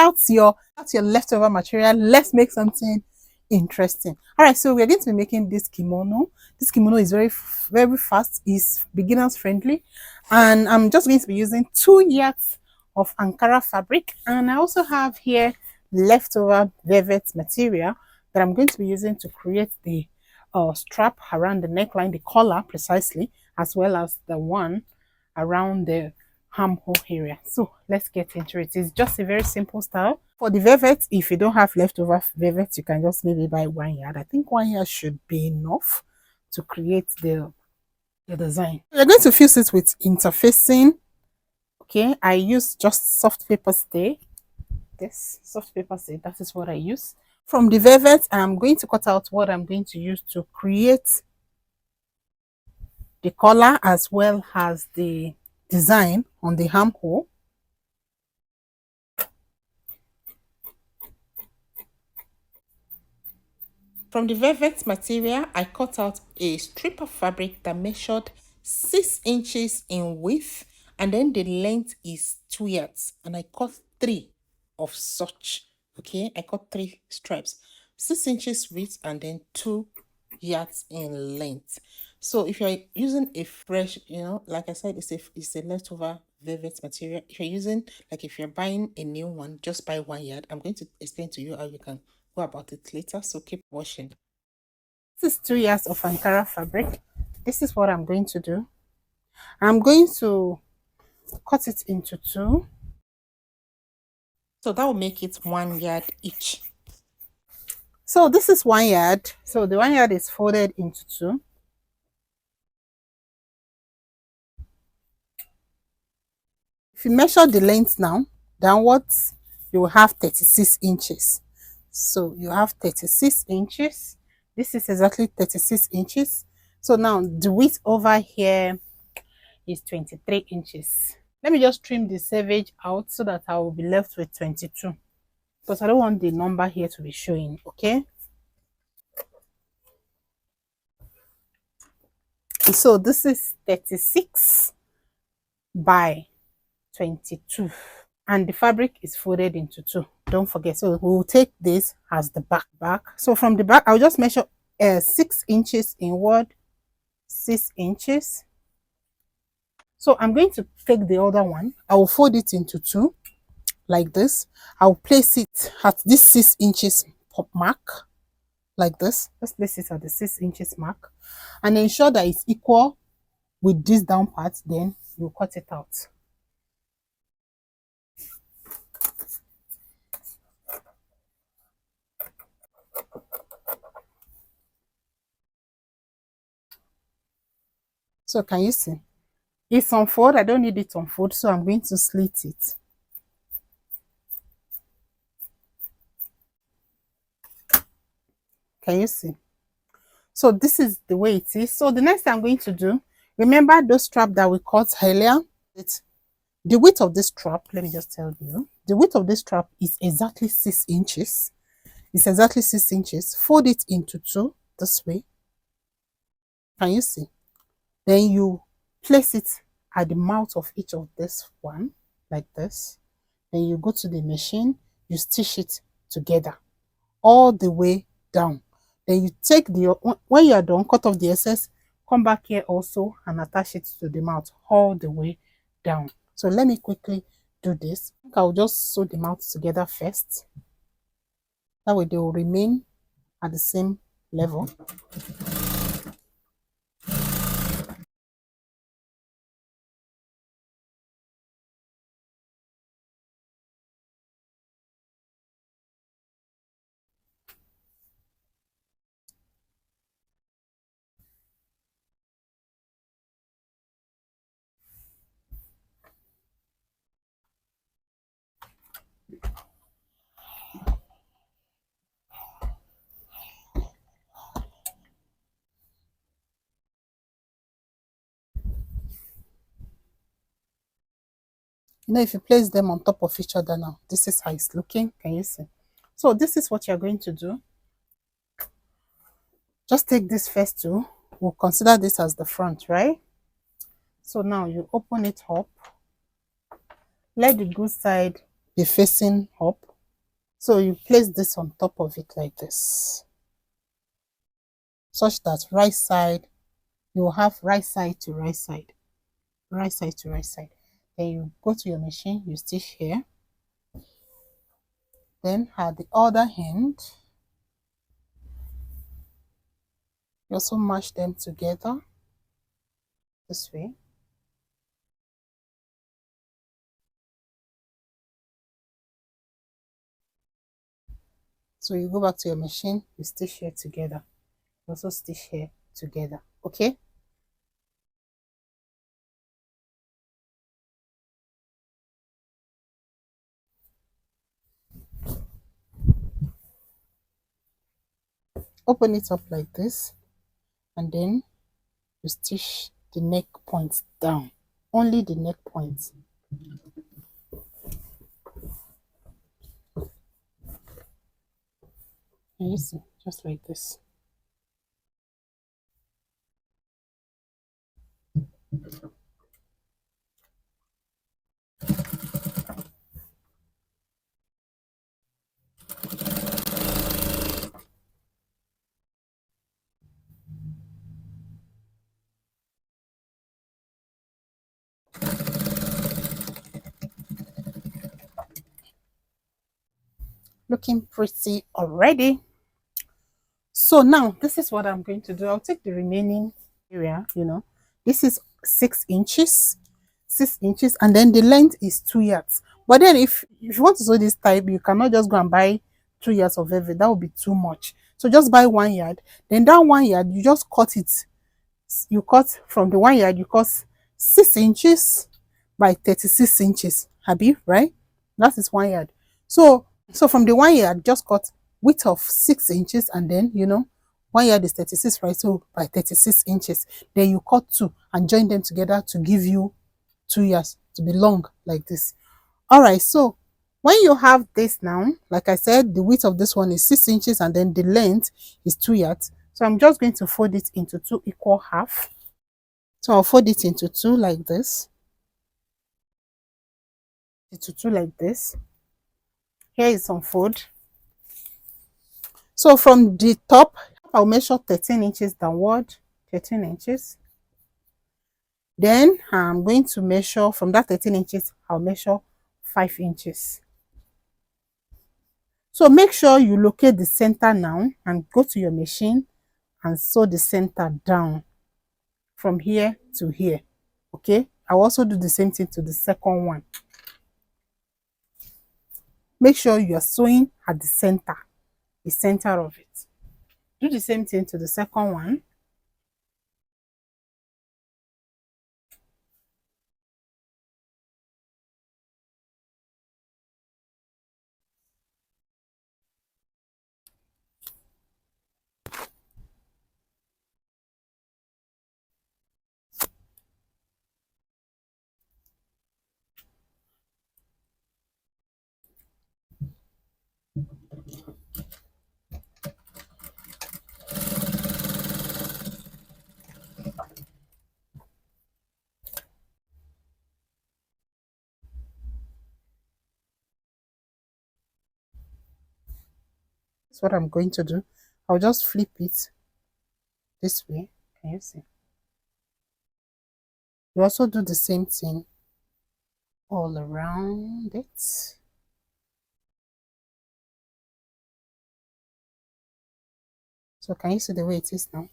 out your leftover material. Let's make something interesting. All right, so we're going to be making this kimono. This kimono is very fast, is beginners friendly, and I'm just going to be using 2 yards of Ankara fabric, and I also have here leftover velvet material that I'm going to be using to create the strap around the neckline, the collar precisely, as well as the one around the armhole area. So let's get into it. It's just a very simple style. For the velvet, if you don't have leftover velvet, you can just maybe buy 1 yard. I think 1 yard should be enough to create the design. We're going to fuse it with interfacing. Okay, I use just soft paper stay. This soft paper stay, that is what I use. From the velvet, I'm going to cut out what I'm going to use to create the collar as well as the design on the armhole. From the velvet material, I cut out a strip of fabric that measured 6 inches in width, and then the length is 2 yards, and I cut 3 of such. Okay, I cut 3 stripes, 6 inches width and then 2 yards in length. So if you're using a fresh, like I said, it's a leftover velvet material. If you're using, like if you're buying a new one, just buy 1 yard. I'm going to explain to you how you can go about it later, so keep watching. This is 2 yards of Ankara fabric. This is what I'm going to do. I'm going to cut it into 2. So that will make it 1 yard each. So this is 1 yard. So the 1 yard is folded into 2. If you measure the length now, downwards, you will have 36 inches. So you have 36 inches. This is exactly 36 inches. So now the width over here is 23 inches. Let me just trim the selvage out so that I will be left with 22. Because I don't want the number here to be showing, okay? So this is 36 by 22. And the fabric is folded into 2. Don't forget. So we'll take this as the back. So from the back, I'll just measure 6 inches inward, 6 inches. So I'm going to take the other one. I will fold it into 2 like this. I'll place it at this 6 inches mark like this. Let's place it at the 6 inches mark and ensure that it's equal with this down part. Then you cut it out. So can you see? It's on fold. I don't need it on fold, so I'm going to slit it. Can you see? So this is the way it is. So the next thing I'm going to do, remember those strap that we cut earlier? The width of this strap, let me just tell you, the width of this strap is exactly 6 inches. It's exactly 6 inches. Fold it into 2 this way. Can you see? Then you place it at the mouth of each of this one like this. Then you go to the machine, you stitch it together all the way down. Then you take when you are done, cut off the excess, come back here also and attach it to the mouth all the way down. So let me quickly do this. I'll just sew the mouth together first. That way they will remain at the same level. If you place them on top of each other now, this is how it's looking. Can you see? So this is what you're going to do. Just take this first two. We'll consider this as the front, right? So now you open it up. Let the good side be facing up. So you place this on top of it like this, such that right side, you will have right side to right side, right side to right side. Then you go to your machine, you stitch here. Then at the other end, you also mash them together this way. So you go back to your machine, you stitch here together. You also stitch here together. Okay? Open it up like this, and then you stitch the neck points down. Only the neck points. And you see, just like this. Looking pretty already. So now this is what I'm going to do. I'll take the remaining area, this is 6 inches, 6 inches, and then the length is 2 yards. But then if you want to sew this type, you cannot just go and buy 2 yards of every. That would be too much. So just buy 1 yard. Then that 1 yard, you just cut it. You cut from the 1 yard, you cut 6 inches by 36 inches. Happy, right? That is 1 yard. So from the 1 yard, just cut width of 6 inches, and then 1 yard is 36, right? So by 36 inches, then you cut two and join them together to give you 2 yards to be long like this. All right, so when you have this now, like I said, the width of this one is 6 inches, and then the length is 2 yards. So I'm just going to fold it into two equal half. So I'll fold it into two like this, into two like this. Here is some fold. So from the top, I'll measure 13 inches downward, 13 inches. Then I'm going to measure from that 13 inches, I'll measure 5 inches. So make sure you locate the center now and go to your machine and sew the center down from here to here. Okay, I'll also do the same thing to the second one. Make sure you are sewing at the center of it. Do the same thing to the second one. That's what I'm going to do. I'll just flip it this way. Can you see? You also do the same thing all around it. So can you see the way it is now?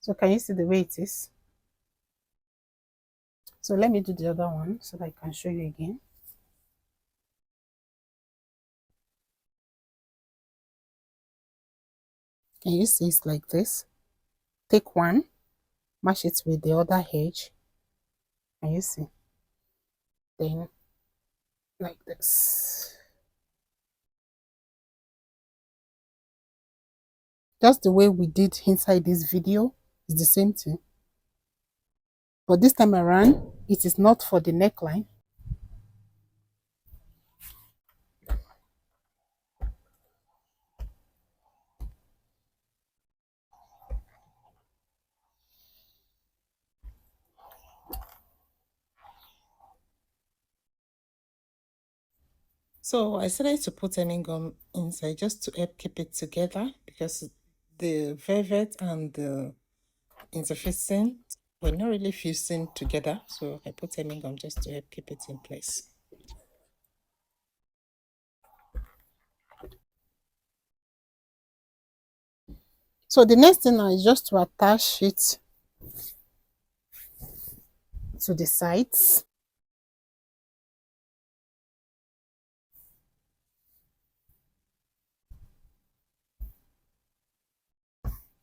So can you see the way it is? So let me do the other one so that I can show you again. Can you see it's like this? Take one, match it with the other edge. Can you see? Then like this. Just the way we did inside this video is the same thing. But this time around, it is not for the neckline. So I started to put hemming gum inside just to help keep it together because the velvet and the interfacing were not really fusing together. So I put hemming gum just to help keep it in place. So the next thing now is just to attach it to the sides.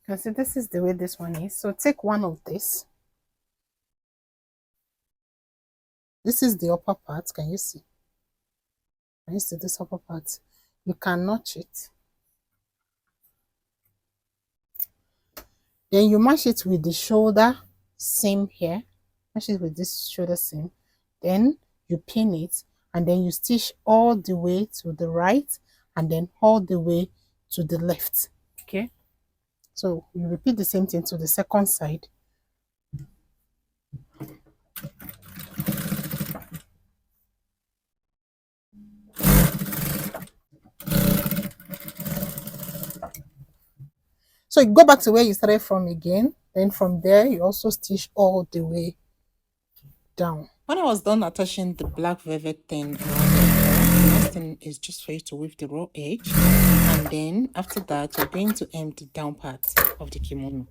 You can see this is the way this one is. So take one of this. This is the upper part. Can you see? Can you see this upper part? You can notch it. Then you match it with the shoulder seam here. Match it with this shoulder seam. Then you pin it and then you stitch all the way to the right and then all the way to the left. Okay. So you repeat the same thing to the second side. So you go back to where you started from again. Then from there, you also stitch all the way down. When I was done attaching the black velvet thing around the next thing is just for you to weave the raw edge. And then after that, you're going to hem the down part of the kimono.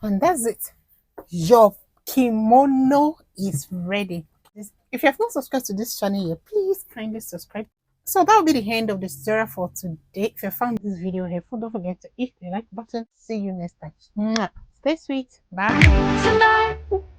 And that's it. Your kimono is ready. If you have not subscribed to this channel yet, please kindly subscribe. So that will be the end of the tutorial for today. If you found this video helpful, don't forget to hit the like button. See you next time. Mwah. Stay sweet. Bye.